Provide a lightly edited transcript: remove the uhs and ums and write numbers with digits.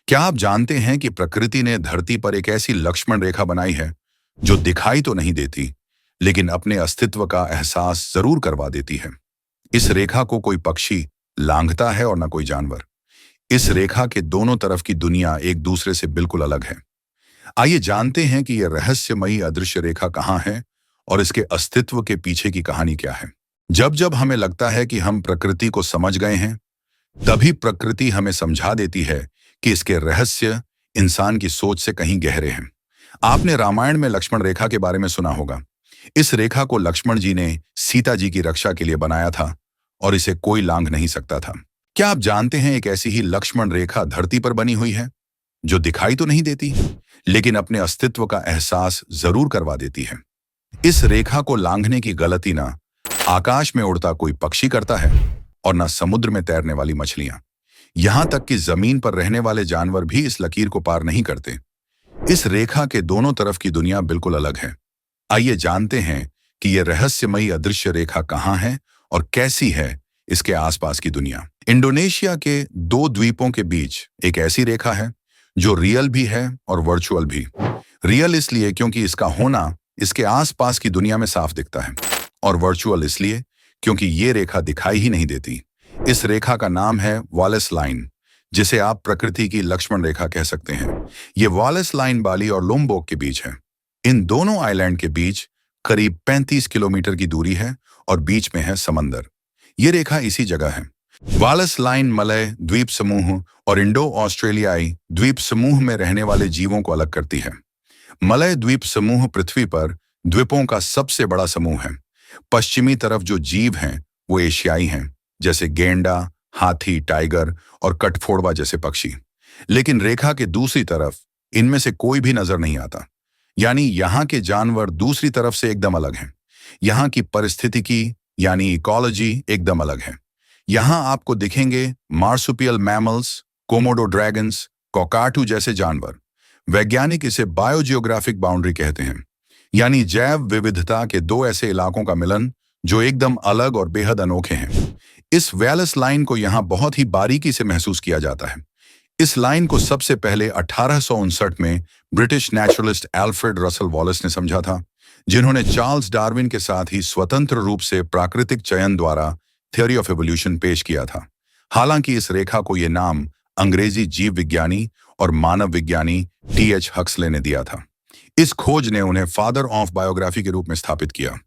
क्या आप जानते हैं कि प्रकृति ने धरती पर एक ऐसी लक्ष्मण रेखा बनाई है जो दिखाई तो नहीं देती, लेकिन अपने अस्तित्व का एहसास जरूर करवा देती है। इस रेखा को कोई पक्षी लांघता है और न कोई जानवर। इस रेखा के दोनों तरफ की दुनिया एक दूसरे से बिल्कुल अलग है। आइए जानते हैं कि यह रहस्यमयी अदृश्य रेखा कहाँ है और इसके अस्तित्व के पीछे की कहानी क्या है। जब जब हमें लगता है कि हम प्रकृति को समझ गए हैं, तभी प्रकृति हमें समझा देती है कि इसके रहस्य इंसान की सोच से कहीं गहरे हैं। आपने रामायण में लक्ष्मण रेखा के बारे में सुना होगा। इस रेखा को लक्ष्मण जी ने सीता जी की रक्षा के लिए बनाया था और इसे कोई लांघ नहीं सकता था। क्या आप जानते हैं एक ऐसी ही लक्ष्मण रेखा धरती पर बनी हुई है जो दिखाई तो नहीं देती, लेकिन अपने अस्तित्व का एहसास जरूर करवा देती है। इस रेखा को लांघने की गलती ना आकाश में उड़ता कोई पक्षी करता है और न समुद्र में तैरने वाली मछलियां। यहां तक कि जमीन पर रहने वाले जानवर भी इस लकीर को पार नहीं करते। इस रेखा के दोनों तरफ की दुनिया बिल्कुल अलग है। आइए जानते हैं कि यह रहस्यमयी अदृश्य रेखा कहां है और कैसी है इसके आसपास की दुनिया। इंडोनेशिया के दो द्वीपों के बीच एक ऐसी रेखा है जो रियल भी है और वर्चुअल भी। रियल इसलिए क्योंकि इसका होना इसके आसपास की दुनिया में साफ दिखता है, और वर्चुअल इसलिए क्योंकि ये रेखा दिखाई ही नहीं देती। इस रेखा का नाम है वॉलेस लाइन, जिसे आप प्रकृति की लक्ष्मण रेखा कह सकते हैं। ये वॉलेस लाइन बाली और लोम्बोक के बीच है। इन दोनों आइलैंड के बीच करीब 35 किलोमीटर की दूरी है और बीच में है समंदर। ये रेखा इसी जगह है। वॉलेस लाइन मलय द्वीप समूह और इंडो ऑस्ट्रेलियाई द्वीप समूह में रहने वाले जीवों को अलग करती है। मलय द्वीप समूह पृथ्वी पर द्वीपों का सबसे बड़ा समूह है। पश्चिमी तरफ जो जीव हैं वो एशियाई हैं, जैसे गेंडा, हाथी, टाइगर और कठफोड़वा जैसे पक्षी। लेकिन रेखा के दूसरी तरफ इनमें से कोई भी नजर नहीं आता। यानी यहाँ के जानवर दूसरी तरफ से एकदम अलग हैं। यहाँ की परिस्थितिकी यानी इकोलॉजी एकदम अलग है। यहाँ आपको दिखेंगे मार्सुपियल मैमल्स, कोमोडो ड्रैगन्स, कोकाटू जैसे जानवर। वैज्ञानिक इसे बायोजियोग्राफिक बाउंड्री कहते हैं, यानी जैव विविधता के दो ऐसे इलाकों का मिलन जो एकदम अलग और बेहद अनोखे हैं। इस वॉलेस लाइन को यहाँ बहुत ही बारीकी से महसूस किया जाता है। इस लाइन को सबसे पहले 1859 में British naturalist Alfred Russell Wallace ने समझा था, जिन्होंने चार्ल्स डार्विन के साथ ही स्वतंत्र रूप से प्राकृतिक चयन द्वारा थ्योरी ऑफ एवोल्यूशन पेश किया था। हालांकि इस रेखा को यह नाम अंग्रेजी जीव विज्ञानी और मानव विज्ञानी टी.एच. हक्सले ने दिया था। इस खोज ने उन्हें फादर ऑफ बायोग्राफी के रूप में स्थापित किया।